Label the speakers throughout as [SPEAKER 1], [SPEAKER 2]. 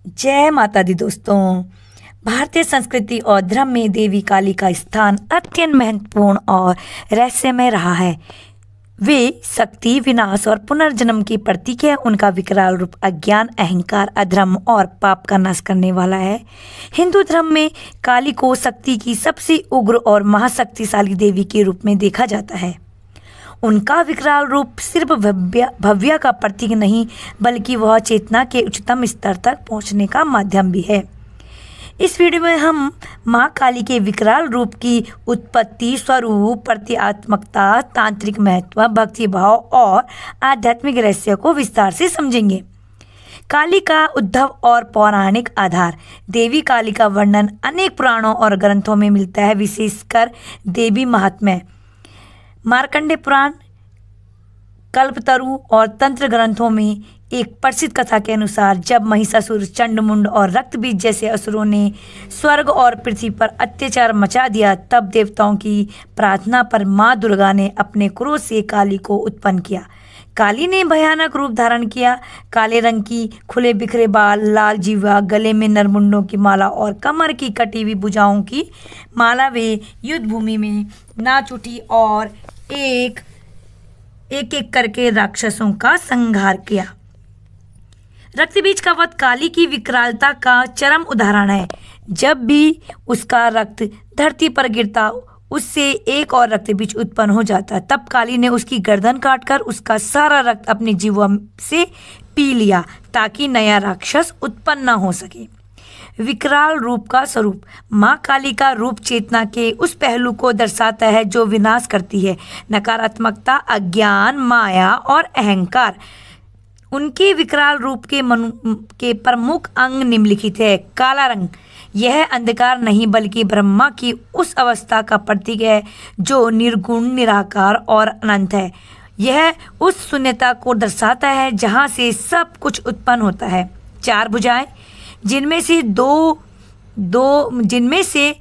[SPEAKER 1] जय माता दी दोस्तों। भारतीय संस्कृति और धर्म में देवी काली का स्थान अत्यंत महत्वपूर्ण और रहस्यमय रहा है। वे शक्ति, विनाश और पुनर्जन्म की प्रतीक है। उनका विकराल रूप अज्ञान, अहंकार, अधर्म और पाप का नाश करने वाला है। हिंदू धर्म में काली को शक्ति की सबसे उग्र और महाशक्तिशाली देवी के रूप में देखा जाता है। उनका विकराल रूप सिर्फ भव्य का प्रतीक नहीं, बल्कि वह चेतना के उच्चतम स्तर तक पहुंचने का माध्यम भी है। इस वीडियो में हम माँ काली के विकराल रूप की उत्पत्ति, स्वरूप, प्रतीकात्मकता, तांत्रिक महत्व, भक्ति भाव और आध्यात्मिक रहस्य को विस्तार से समझेंगे। काली का उद्भव और पौराणिक आधार। देवी काली का वर्णन अनेक पुराणों और ग्रंथों में मिलता है, विशेषकर देवी महात्म्य, मार्कंडेय पुराण, कल्पतरु और तंत्र ग्रंथों में। एक प्रसिद्ध कथा के अनुसार जब महिषासुर, चंडमुंड और रक्तबीज जैसे असुरों ने स्वर्ग और पृथ्वी पर अत्याचार मचा दिया, तब देवताओं की प्रार्थना पर माँ दुर्गा ने अपने क्रोध से काली को उत्पन्न किया। काली ने भयानक रूप धारण किया। काले रंग की खुले बिखरे बाल, लाल जीवा, गले में नरमुंडों की माला और कमर की कटी हुई भुजाओं की माला वे युद्ध भूमि में नाच उठी और एक एक करके राक्षसों का संहार किया। रक्तबीज का वध काली की विकरालता का चरम उदाहरण है। जब भी उसका रक्त धरती पर गिरता, उससे एक और रक्तबीज उत्पन्न हो जाता। तब काली ने उसकी गर्दन काटकर उसका सारा रक्त अपनी जीवा से पी लिया, ताकि नया राक्षस उत्पन्न न हो सके। विकराल रूप का स्वरूप। माँ काली का रूप चेतना के उस पहलू को दर्शाता है जो विनाश करती है। नकारात्मकता, अज्ञान, माया और अहंकार। उनके विकराल रूप के प्रमुख अंग निम्नलिखित है। काला रंग, यह अंधकार नहीं बल्कि ब्रह्मा की उस अवस्था का प्रतीक है जो निर्गुण, निराकार और अनंत है। यह उस शून्यता को दर्शाता है जहाँ से सब कुछ उत्पन्न होता है। चार भुजाएं, जिनमें से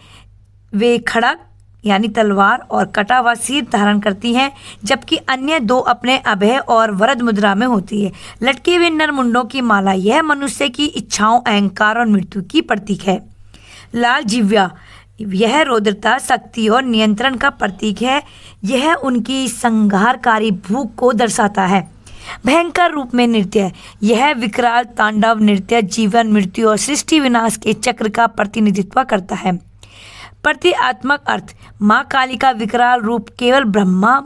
[SPEAKER 1] वे खड़ग यानी तलवार और कटा हुआ सिर धारण करती हैं, जबकि अन्य दो अपने अभय और वरद मुद्रा में होती है। लटके हुए नरमुंडों की माला, यह मनुष्य की इच्छाओं, अहंकार और मृत्यु की प्रतीक है। लाल जिह्वा, यह रौद्रता, शक्ति और नियंत्रण का प्रतीक है। यह उनकी संहारकारी भूख को दर्शाता है। भयंकर रूप में नृत्य, यह विकराल तांडव नृत्य जीवन, मृत्यु और सृष्टि विनाश के चक्र का प्रतिनिधित्व करता है। प्रतीकात्मक अर्थ। माँ काली का विकराल रूप केवल ब्रह्मा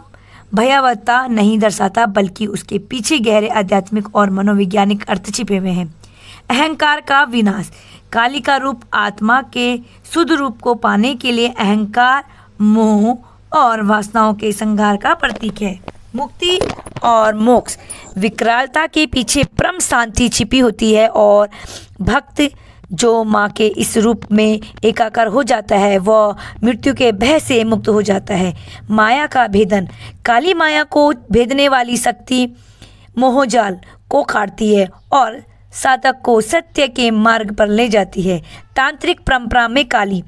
[SPEAKER 1] भयावहता नहीं दर्शाता, बल्कि उसके पीछे गहरे आध्यात्मिक और मनोवैज्ञानिक अर्थ छिपे हुए हैं। अहंकार का विनाश। काली का रूप आत्मा के शुद्ध रूप को पाने के लिए अहंकार, मोह और वासनाओं के संहार का प्रतीक है। मुक्ति और मोक्ष। विकरालता के पीछे परम शांति छिपी होती है और भक्त जो माँ के इस रूप में एकाकार हो जाता है, वह मृत्यु के भय से मुक्त हो जाता है। माया का भेदन। काली माया को भेदने वाली शक्ति मोहजाल को काटती है और साधक को सत्य के मार्ग पर ले जाती है। तांत्रिक परंपरा में काली।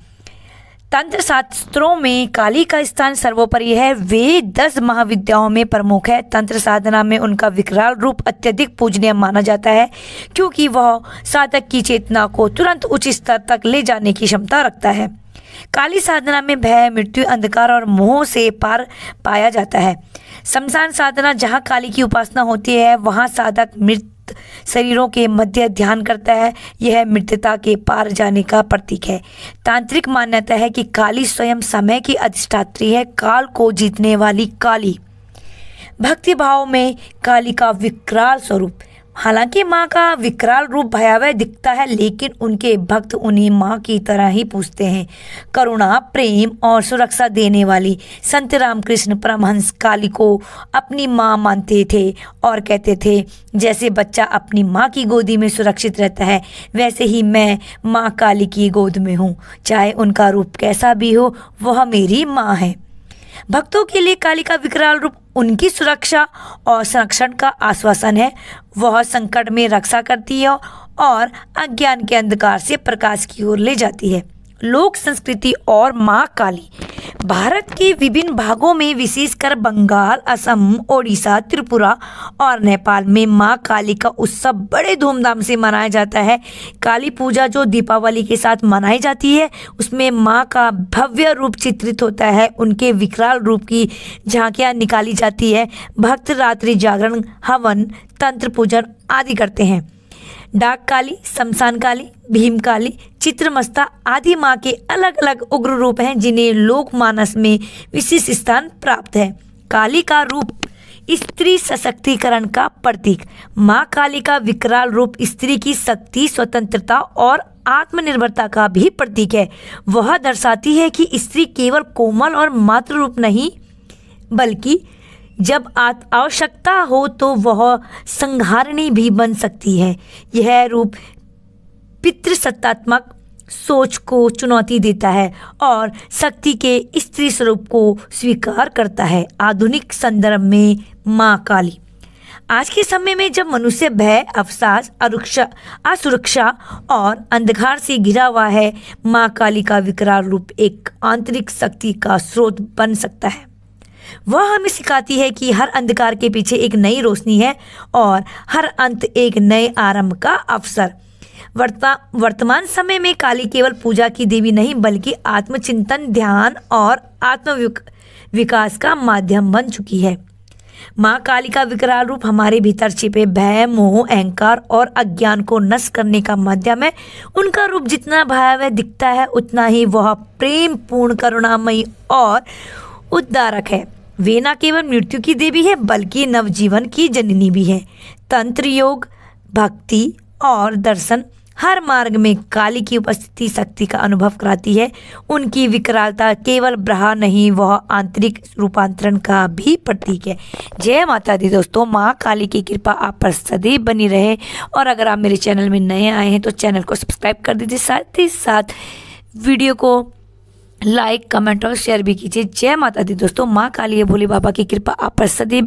[SPEAKER 1] तंत्र शास्त्रों में काली का स्थान सर्वोपरि है। वे 10 महाविद्याओं में प्रमुख है। तंत्र साधना में उनका विकराल रूप अत्यधिक पूजनीय माना जाता है, क्योंकि वह साधक की चेतना को तुरंत उच्च स्तर तक ले जाने की क्षमता रखता है। काली साधना में भय, मृत्यु, अंधकार और मोह से पार पाया जाता है। शमशान साधना, जहाँ काली की उपासना होती है, वहाँ साधक मृत शरीरों के मध्य ध्यान करता है। यह मृत्यता के पार जाने का प्रतीक है। तांत्रिक मान्यता है कि काली स्वयं समय की अधिष्ठात्री है, काल को जीतने वाली काली। भक्ति भाव में काली का विकराल स्वरूप। हालांकि माँ का विकराल रूप भयावह दिखता है, लेकिन उनके भक्त उन्हें माँ की तरह ही पूजते हैं। करुणा, प्रेम और सुरक्षा देने वाली। संत रामकृष्ण परमहंस काली को अपनी माँ मानते थे और कहते थे, जैसे बच्चा अपनी माँ की गोदी में सुरक्षित रहता है, वैसे ही मैं माँ काली की गोद में हूँ। चाहे उनका रूप कैसा भी हो, वह मेरी माँ है। भक्तों के लिए काली का विकराल रूप उनकी सुरक्षा और संरक्षण का आश्वासन है। वह संकट में रक्षा करती है और अज्ञान के अंधकार से प्रकाश की ओर ले जाती है। लोक संस्कृति और माँ काली। भारत के विभिन्न भागों में विशेषकर बंगाल, असम, ओडिशा, त्रिपुरा और नेपाल में मां काली का उत्सव बड़े धूमधाम से मनाया जाता है। काली पूजा जो दीपावली के साथ मनाई जाती है, उसमें मां का भव्य रूप चित्रित होता है। उनके विकराल रूप की झांकियां निकाली जाती है। भक्त रात्रि जागरण, हवन, तंत्र पूजन आदि करते हैं। डाक काली, शमशान काली, भीम काली, चित्रमस्ता आदि माँ के अलग अलग उग्र रूप हैं जिन्हें लोकमानस में विशिष्ट स्थान प्राप्त है। काली का रूप स्त्री सशक्तिकरण का प्रतीक। माँ काली का विकराल रूप स्त्री की शक्ति, स्वतंत्रता और आत्मनिर्भरता का भी प्रतीक है। वह दर्शाती है कि स्त्री केवल कोमल और मातृ रूप नहीं, बल्कि जब आवश्यकता हो तो वह संहारिणी भी बन सकती है। यह रूप पितृसत्तात्मक सोच को चुनौती देता है और शक्ति के स्त्री स्वरूप को स्वीकार करता है। आधुनिक संदर्भ में माँ काली आज के समय में जब मनुष्य भय, अवसाद, असुरक्षा और अंधकार से घिरा हुआ है, माँ काली का विकराल रूप एक आंतरिक शक्ति का स्रोत बन सकता है। वह हमें सिखाती है कि हर अंधकार के पीछे एक नई रोशनी है और हर अंत एक नए आरंभ का अवसर। वर्तमान समय में काली केवल पूजा की देवी नहीं, बल्कि आत्मचिंतन, ध्यान और विकास का माध्यम बन चुकी है। माँ काली का विकराल रूप हमारे भीतर छिपे भय, मोह, अहंकार और अज्ञान को नष्ट करने का माध्यम है। उनका रूप जितना भयावह दिखता है, उतना ही वह प्रेम पूर्ण, करुणामयी और उद्धारक है। वे न केवल मृत्यु की देवी है, बल्कि नवजीवन की जननी भी है। तंत्र, योग, भक्ति और दर्शन हर मार्ग में काली की उपस्थिति शक्ति का अनुभव कराती है। उनकी विकरालता केवल ब्रहा नहीं, वह आंतरिक रूपांतरण का भी प्रतीक है। जय माता दी दोस्तों, माँ काली की कृपा आप पर सदैव बनी रहे। और अगर आप मेरे चैनल में नए आए हैं तो चैनल को सब्सक्राइब कर दीजिए, साथ ही साथ वीडियो को लाइक, कमेंट और शेयर भी कीजिए। जय माता दी दोस्तों, माँ काली भोले बाबा की कृपा आप पर सदैव